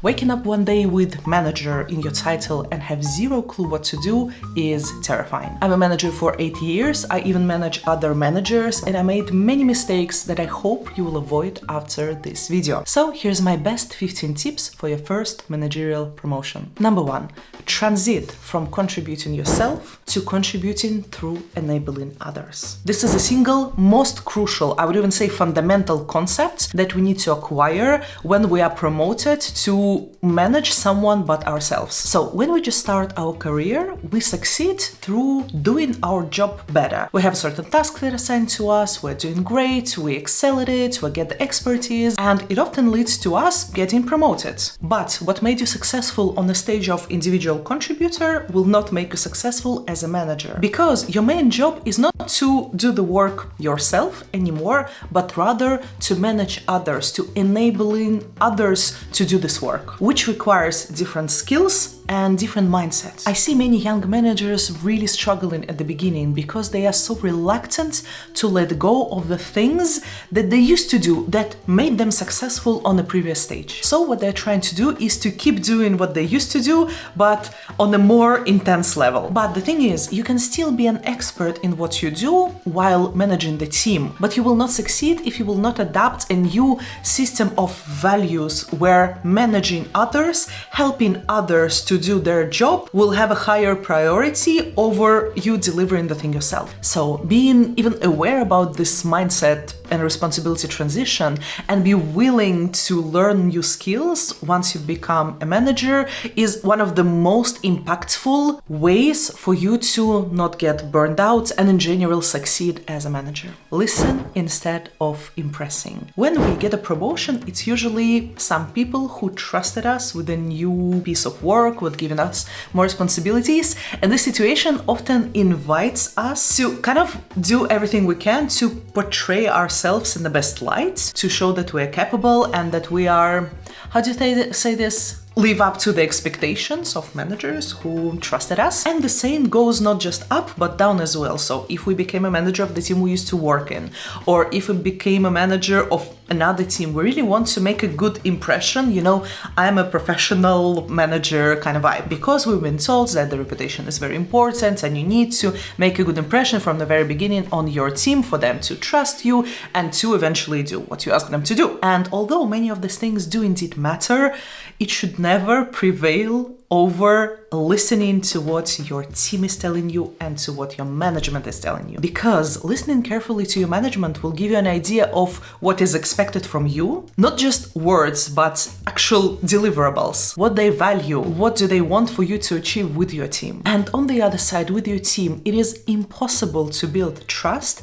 Waking up one day with manager in your title and have zero clue what to do is terrifying. I'm a manager for 8 years, I even manage other managers, and I made many mistakes that I hope you will avoid after this video. So here's my best 15 tips for your first managerial promotion. Number 1, transit from contributing yourself to contributing through enabling others. This is the single most crucial, I would even say fundamental concept that we need to acquire when we are promoted to manage someone but ourselves. So when we just start our career, we succeed through doing our job better. We have certain tasks that are assigned to us, we're doing great, we excel at it, we get the expertise, and it often leads to us getting promoted. But what made you successful on the stage of individual contributor will not make you successful as a manager. Because your main job is not to do the work yourself anymore, but rather to manage others, to enabling others to do this work, which requires different skills and different mindsets. I see many young managers really struggling at the beginning because they are so reluctant to let go of the things that they used to do that made them successful on the previous stage. So what they're trying to do is to keep doing what they used to do, but on a more intense level. But the thing is, you can still be an expert in what you do while managing the team, but you will not succeed if you will not adapt a new system of values where managing others, helping others to do their job will have a higher priority over you delivering the thing yourself. So being even aware about this mindset and responsibility transition and be willing to learn new skills once you become a manager is one of the most impactful ways for you to not get burned out and in general succeed as a manager. Listen instead of impressing. When we get a promotion, it's usually some people who trusted us with a new piece of work, with giving us more responsibilities, and this situation often invites us to kind of do everything we can to portray ourselves in the best light, to show that we are capable and that we are, how do you say this? Live up to the expectations of managers who trusted us. And the same goes not just up, but down as well. So if we became a manager of the team we used to work in, or if we became a manager of another team, we really want to make a good impression, you know, I'm a professional manager kind of vibe, because we've been told that the reputation is very important and you need to make a good impression from the very beginning on your team for them to trust you and to eventually do what you ask them to do. And although many of these things do indeed matter, it should never prevail over listening to what your team is telling you and to what your management is telling you. Because listening carefully to your management will give you an idea of what is expected from you, not just words, but actual deliverables, what they value, what do they want for you to achieve with your team. And on the other side, with your team, it is impossible to build trust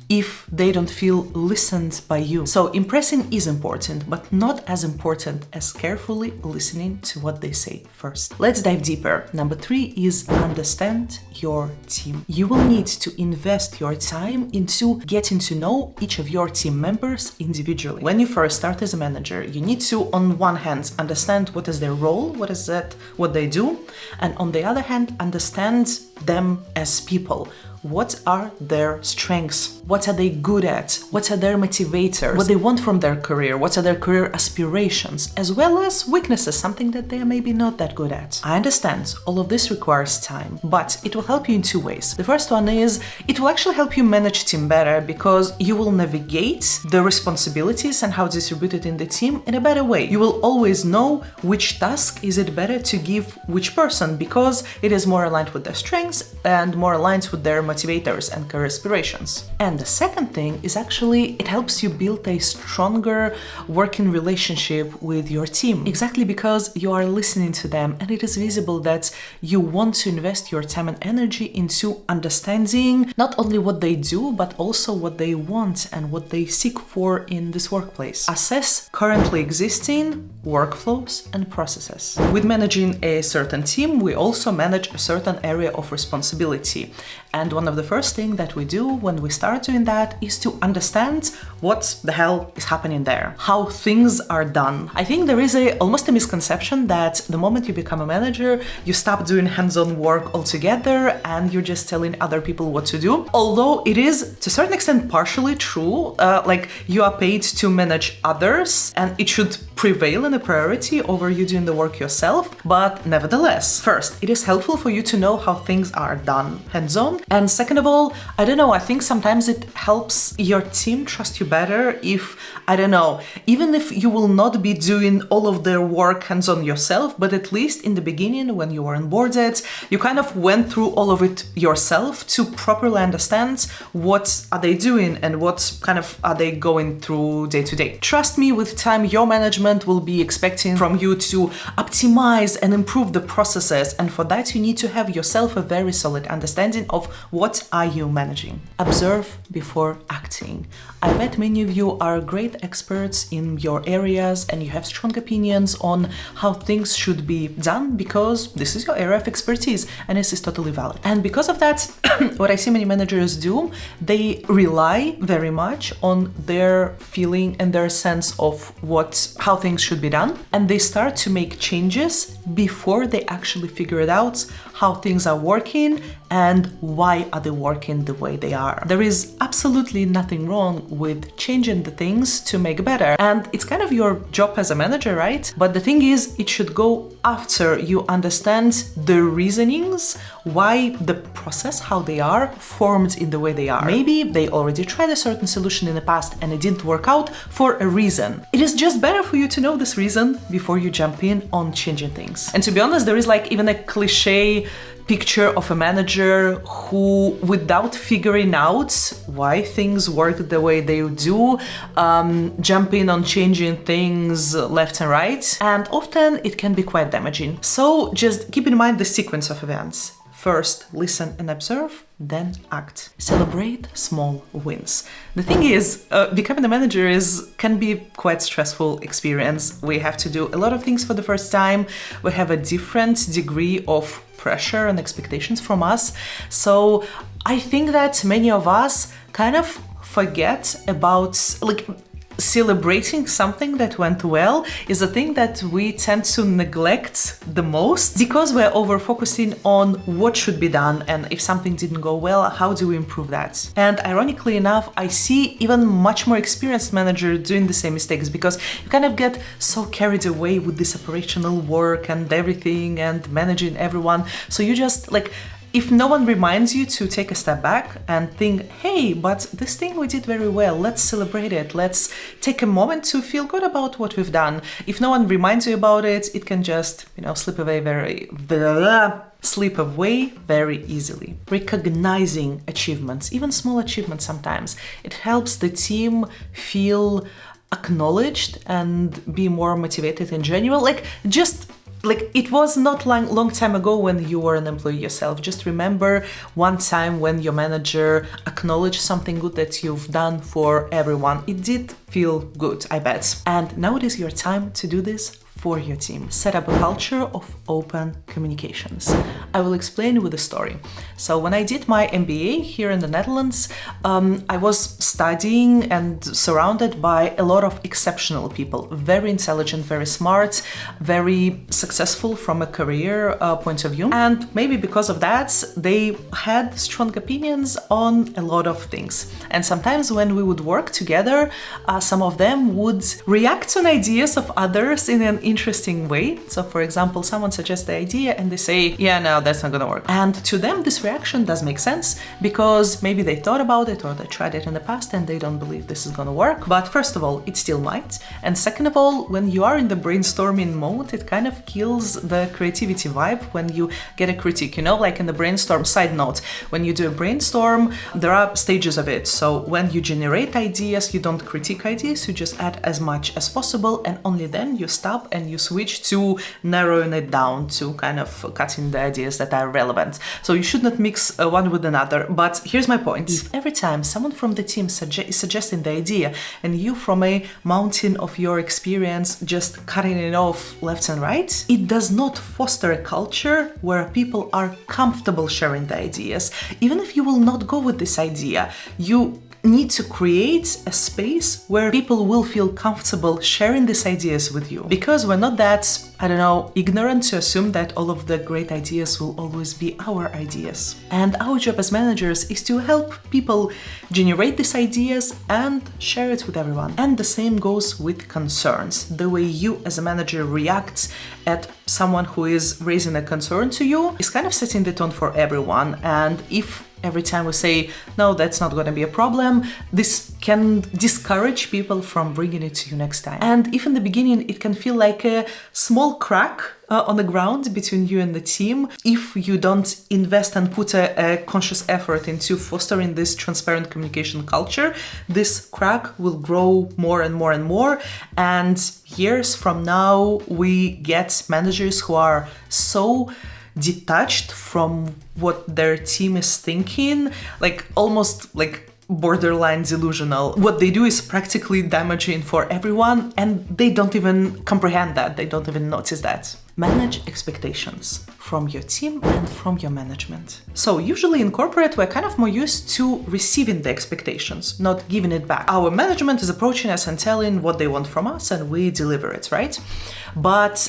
if they don't feel listened by you. So impressing is important, but not as important as carefully listening to what they say first. Let's dive deeper. Number 3 is understand your team. You will need to invest your time into getting to know each of your team members individually. When you first start as a manager, you need to, on one hand, understand what is their role, what they do, and on the other hand, understand them as people. What are their strengths? What are they good at? What are their motivators? What they want from their career? What are their career aspirations? As well as weaknesses, something that they are maybe not that good at. I understand all of this requires time, but it will help you in 2 ways. The first one is it will actually help you manage team better because you will navigate the responsibilities and how distributed in the team in a better way. You will always know which task is it better to give which person because it is more aligned with their strengths and more aligned with their motivators and career aspirations. And the second thing is actually it helps you build a stronger working relationship with your team. Exactly because you are listening to them and it is visible that you want to invest your time and energy into understanding not only what they do, but also what they want and what they seek for in this workplace. Assess currently existing workflows and processes. With managing a certain team, we also manage a certain area of responsibility. And one of the first things that we do when we start doing that is to understand what the hell is happening there, how things are done. I think there is almost a misconception that the moment you become a manager, you stop doing hands-on work altogether and you're just telling other people what to do. Although it is to a certain extent partially true, like you are paid to manage others and it should prevail in a priority over you doing the work yourself. But nevertheless, first, it is helpful for you to know how things are done hands-on. And second of all, I don't know, I think sometimes it helps your team trust you better if, I don't know, even if you will not be doing all of their work hands-on yourself, but at least in the beginning when you were onboarded, you kind of went through all of it yourself to properly understand what are they doing and what kind of are they going through day to day. Trust me, with time, your management will be expecting from you to optimize and improve the processes. And for that, you need to have yourself a very solid understanding of what are you managing. Observe before acting. I bet many of you are great experts in your areas and you have strong opinions on how things should be done because this is your area of expertise and this is totally valid. And because of that, what I see many managers do, they rely very much on their feeling and their sense of how things should be done. And they start to make changes before they actually figure it out how things are working and why are they working the way they are. There is absolutely nothing wrong with changing the things to make better. And it's kind of your job as a manager, right? But the thing is, it should go after you understand the reasonings, why the process, how they are formed in the way they are. Maybe they already tried a certain solution in the past and it didn't work out for a reason. It is just better for you to know this reason before you jump in on changing things. And to be honest, there is like even a cliche picture of a manager who, without figuring out why things work the way they do, jump in on changing things left and right. And often it can be quite damaging. So just keep in mind the sequence of events. First, listen and observe, then act. Celebrate small wins. The thing is, becoming a manager can be quite stressful experience. We have to do a lot of things for the first time. We have a different degree of pressure and expectations from us. So I think that many of us kind of forget about celebrating something that went well is a thing that we tend to neglect the most because we're over focusing on what should be done, and if something didn't go well, how do we improve that? And ironically enough, I see even much more experienced managers doing the same mistakes because you kind of get so carried away with this operational work and everything and managing everyone. So you just if no one reminds you to take a step back and think, hey, but this thing we did very well, let's celebrate it. Let's take a moment to feel good about what we've done. If no one reminds you about it, it can just, slip away very easily. Recognizing achievements, even small achievements sometimes, it helps the team feel acknowledged and be more motivated in general. It was not long time ago when you were an employee yourself. Just remember one time when your manager acknowledged something good that you've done for everyone. It did feel good, I bet. And now it is your time to do this for your team. Set up a culture of open communications. I will explain with a story. So when I did my MBA here in the Netherlands, I was studying and surrounded by a lot of exceptional people, very intelligent, very smart, very successful from a career point of view. And maybe because of that, they had strong opinions on a lot of things. And sometimes when we would work together, some of them would react on ideas of others in an interesting way. So for example, someone suggests the idea and they say, yeah, no, that's not gonna work. And to them, this reaction does make sense because maybe they thought about it or they tried it in the past and they don't believe this is gonna work. But first of all, it still might. And second of all, when you are in the brainstorming mode, it kind of kills the creativity vibe when you get a critique, like in the brainstorm. Side note, when you do a brainstorm, there are stages of it. So when you generate ideas, you don't critique ideas, you just add as much as possible and only then you stop and you switch to narrowing it down to kind of cutting the ideas that are relevant. So you should not mix one with another. But here's my point. If every time someone from the team is suggesting the idea and you from a mountain of your experience just cutting it off left and right, it does not foster a culture where people are comfortable sharing the ideas. Even if you will not go with this idea, you need to create a space where people will feel comfortable sharing these ideas with you. Because we're not that, ignorant to assume that all of the great ideas will always be our ideas. And our job as managers is to help people generate these ideas and share it with everyone. And the same goes with concerns. The way you as a manager react at someone who is raising a concern to you is kind of setting the tone for everyone. And if every time we say, no, that's not going to be a problem, this can discourage people from bringing it to you next time. And if in the beginning it can feel like a small crack on the ground between you and the team, if you don't invest and put a conscious effort into fostering this transparent communication culture, this crack will grow more and more and more. And years from now, we get managers who are so detached from what their team is thinking, like almost like borderline delusional. What they do is practically damaging for everyone, and they don't even comprehend that. They don't even notice that. Manage expectations from your team and from your management. So usually in corporate, we're kind of more used to receiving the expectations, not giving it back. Our management is approaching us and telling what they want from us, and we deliver it, right? But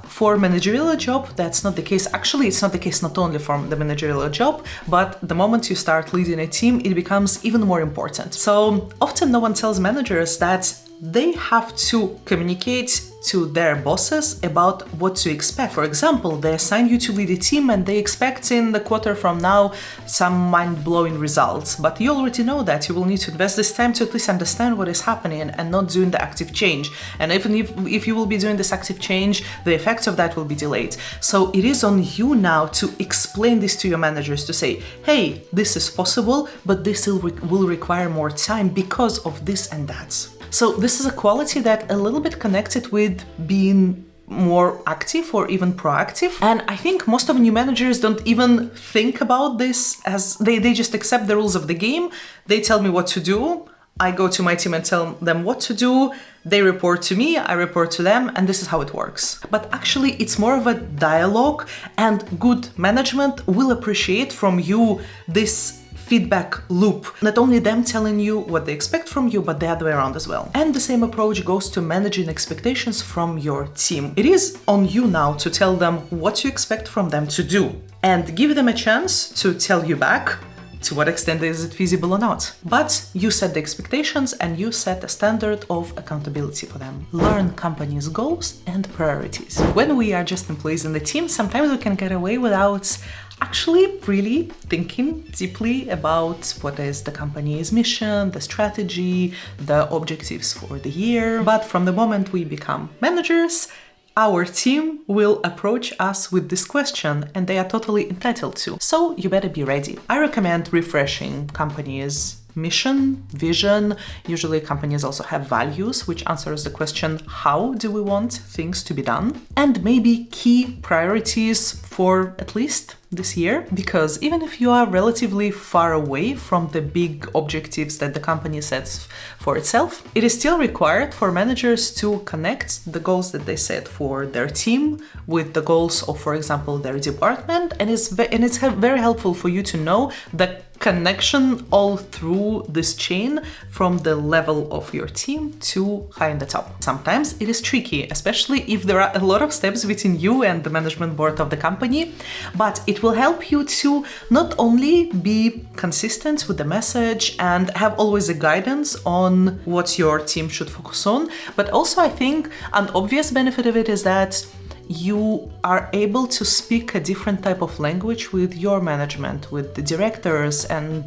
for managerial job, that's not the case. Actually, it's not the case not only for the managerial job, but the moment you start leading a team, it becomes even more important. So often no one tells managers that they have to communicate to their bosses about what to expect. For example, they assign you to lead a team and they expect in the quarter from now some mind-blowing results. But you already know that you will need to invest this time to at least understand what is happening and not doing the active change. And even if you will be doing this active change, the effects of that will be delayed. So it is on you now to explain this to your managers, to say, hey, this is possible, but this will require more time because of this and that. So this is a quality that a little bit connected with being more active or even proactive. And I think most of new managers don't even think about this, as they just accept the rules of the game. They tell me what to do. I go to my team and tell them what to do. They report to me, I report to them, and this is how it works. But actually, it's more of a dialogue, and good management will appreciate from you this feedback loop. Not only them telling you what they expect from you, but the other way around as well. And the same approach goes to managing expectations from your team. It is on you now to tell them what you expect from them to do and give them a chance to tell you back to what extent is it feasible or not. But you set the expectations and you set a standard of accountability for them. Learn company's goals and priorities. When we are just employees in the team, sometimes we can get away without actually really thinking deeply about what is the company's mission, the strategy, the objectives for the year. But from the moment we become managers, our team will approach us with this question, and they are totally entitled to. So you better be ready. I recommend refreshing companies' mission, vision. Usually companies also have values, which answers the question, how do we want things to be done? And maybe key priorities for at least this year, because even if you are relatively far away from the big objectives that the company sets for itself, it is still required for managers to connect the goals that they set for their team with the goals of, for example, their department. And it's very helpful for you to know the connection all through this chain from the level of your team to high in the top. Sometimes it is tricky, especially if there are a lot of steps between you and the management board of the company, but it will help you to not only be consistent with the message and have always a guidance on what your team should focus on, but also I think an obvious benefit of it is that you are able to speak a different type of language with your management, with the directors and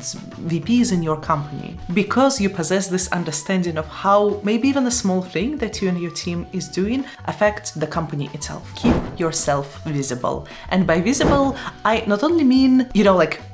VPs in your company, because you possess this understanding of how maybe even a small thing that you and your team is doing affect the company itself. Keep yourself visible. And by visible, I not only mean,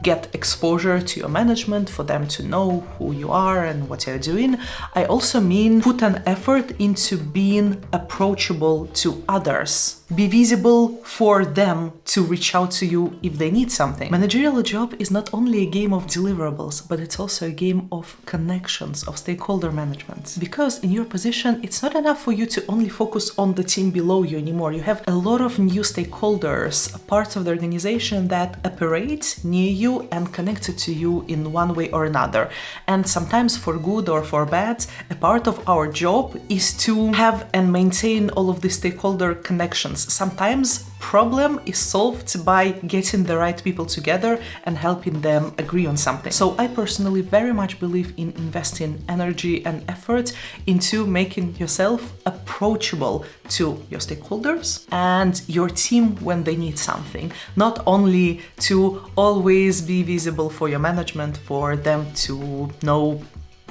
get exposure to your management for them to know who you are and what you're doing. I also mean put an effort into being approachable to others. be visible for them to reach out to you if they need something. Managerial job is not only a game of deliverables, but it's also a game of connections, of stakeholder management. Because in your position, it's not enough for you to only focus on the team below you anymore. You have a lot of new stakeholders, parts of the organization that operate near you and connected to you in one way or another. And sometimes for good or for bad, a part of our job is to have and maintain all of the stakeholder connections. Sometimes problem is solved by getting the right people together and helping them agree on something. So I personally very much believe in investing energy and effort into making yourself approachable to your stakeholders and your team when they need something. Not only to always be visible for your management, for them to know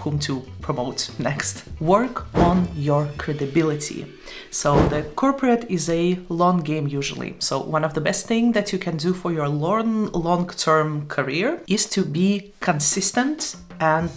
whom to promote next. Work on your credibility. So the corporate is a long game usually. So one of the best things that you can do for your long-term career is to be consistent and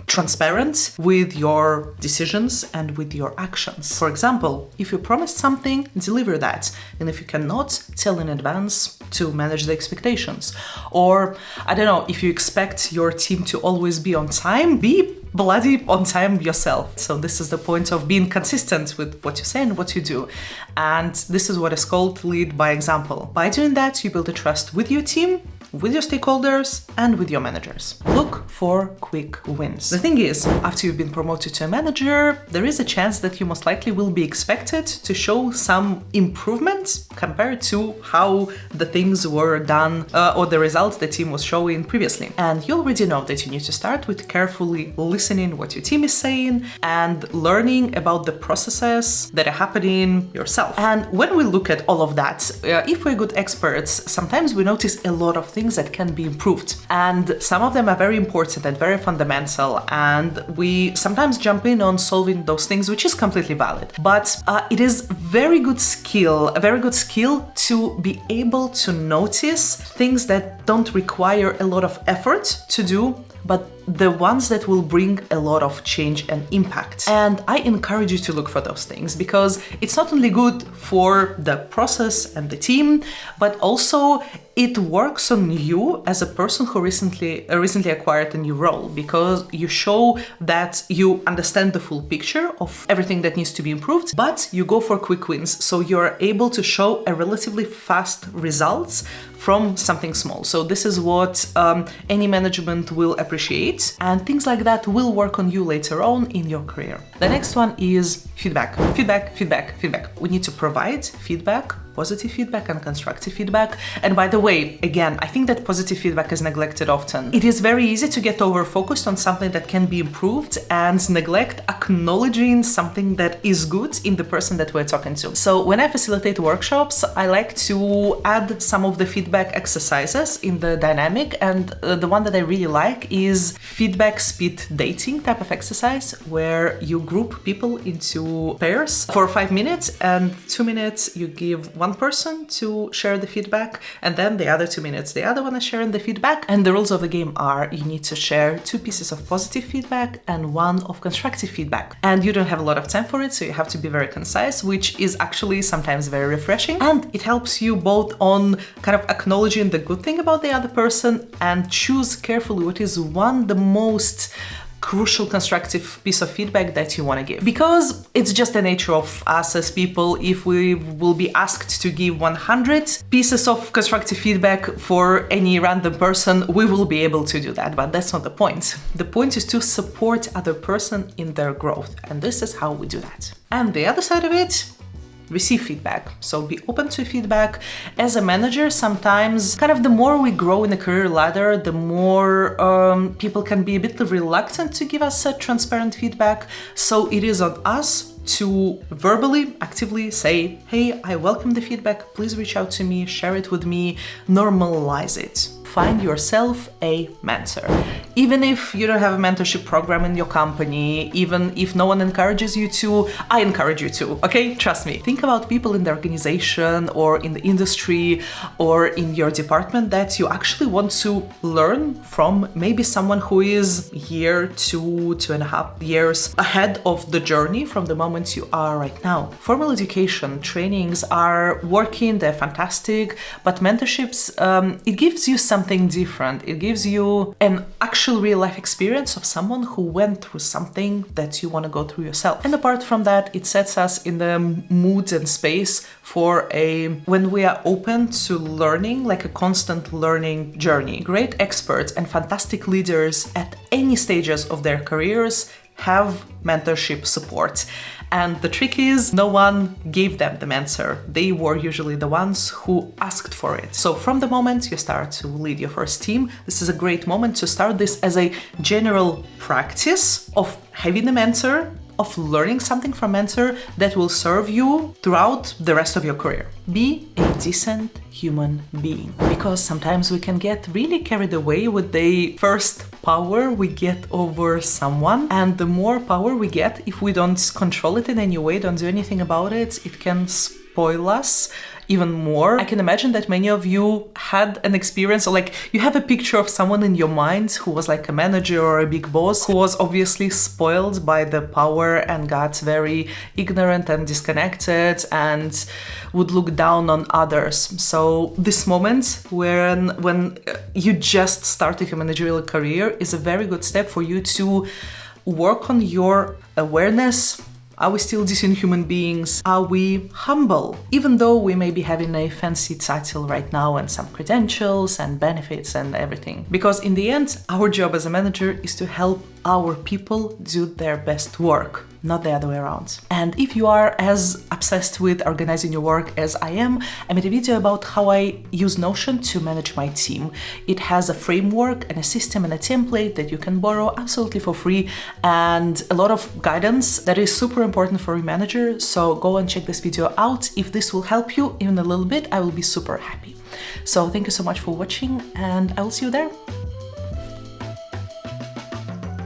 transparent with your decisions and with your actions. For example, if you promised something, deliver that. And if you cannot, tell in advance to manage the expectations. Or, I don't know, if you expect your team to always be on time, be bloody on time yourself. So this is the point of being consistent with what you say and what you do. And this is what is called lead by example. By doing that, you build a trust with your team, with your stakeholders, and with your managers. Look for quick wins. The thing is, after you've been promoted to a manager, there is a chance that you most likely will be expected to show some improvement compared to how the things were done or the results the team was showing previously. And you already know that you need to start with carefully listening what your team is saying and learning about the processes that are happening yourself. And when we look at all of that, if we're good experts, sometimes we notice a lot of things that can be improved. And some of them are very important and very fundamental. And we sometimes jump in on solving those things, which is completely valid. But it is a very good skill to be able to notice things that don't require a lot of effort to do, but the ones that will bring a lot of change and impact. And I encourage you to look for those things because it's not only good for the process and the team, but also it works on you as a person who recently acquired a new role because you show that you understand the full picture of everything that needs to be improved, but you go for quick wins. So you're able to show a relatively fast results from something small. So this is what any management will appreciate, and things like that will work on you later on in your career. The next one is feedback. We need to provide feedback, positive feedback and constructive feedback. And by the way, again, I think that positive feedback is neglected often. It is very easy to get over-focused on something that can be improved and neglect acknowledging something that is good in the person that we're talking to. So when I facilitate workshops, I like to add some of the feedback exercises in the dynamic, and the one that I really like is feedback speed dating type of exercise where you group people into pairs for 5 minutes, and 2 minutes you give one person to share the feedback, and then the other 2 minutes the other one is sharing the feedback. And the rules of the game are you need to share 2 pieces of positive feedback and 1 of constructive feedback, and you don't have a lot of time for it, so you have to be very concise, which is actually sometimes very refreshing, and it helps you both on kind of acknowledging the good thing about the other person and choose carefully what is the most crucial constructive piece of feedback that you want to give. Because it's just the nature of us as people, if we will be asked to give 100 pieces of constructive feedback for any random person, we will be able to do that, but that's not the point. The point is to support other person in their growth, and this is how we do that. And the other side of it, receive feedback. So be open to feedback. As a manager, sometimes kind of the more we grow in the career ladder, the more people can be a bit reluctant to give us transparent feedback. So it is on us to verbally, actively say, hey, I welcome the feedback, please reach out to me, share it with me, normalize it. Find yourself a mentor. Even if you don't have a mentorship program in your company, even if no one encourages you to, I encourage you to, okay? Trust me. Think about people in the organization or in the industry or in your department that you actually want to learn from, maybe someone who is 1, 2, 2.5 years ahead of the journey from the moment moment you are right now. Formal education trainings are working, they're fantastic, but mentorships, it gives you something different. It gives you an actual real life experience of someone who went through something that you want to go through yourself. And apart from that, it sets us in the mood and space for when we are open to learning, like a constant learning journey. Great experts and fantastic leaders at any stages of their careers have mentorship support. And the trick is, no one gave them the mentor. They were usually the ones who asked for it. So from the moment you start to lead your first team, this is a great moment to start this as a general practice of having a mentor, of learning something from mentor that will serve you throughout the rest of your career. Be a decent human being, because sometimes we can get really carried away with the first power we get over someone, and the more power we get, if we don't control it in any way, don't do anything about it, it can spoil us even more. I can imagine that many of you had an experience, or like you have a picture of someone in your mind who was like a manager or a big boss who was obviously spoiled by the power and got very ignorant and disconnected and would look down on others. So this moment when you just started a managerial career is a very good step for you to work on your awareness. Are we still decent human beings? Are we humble? Even though we may be having a fancy title right now and some credentials and benefits and everything. Because in the end, our job as a manager is to help our people do their best work, not the other way around. And if you are as obsessed with organizing your work as I am, I made a video about how I use Notion to manage my team. It has a framework and a system and a template that you can borrow absolutely for free, and a lot of guidance that is super important for a manager. So go and check this video out. If this will help you even a little bit, I will be super happy. So thank you so much for watching, and I will see you there.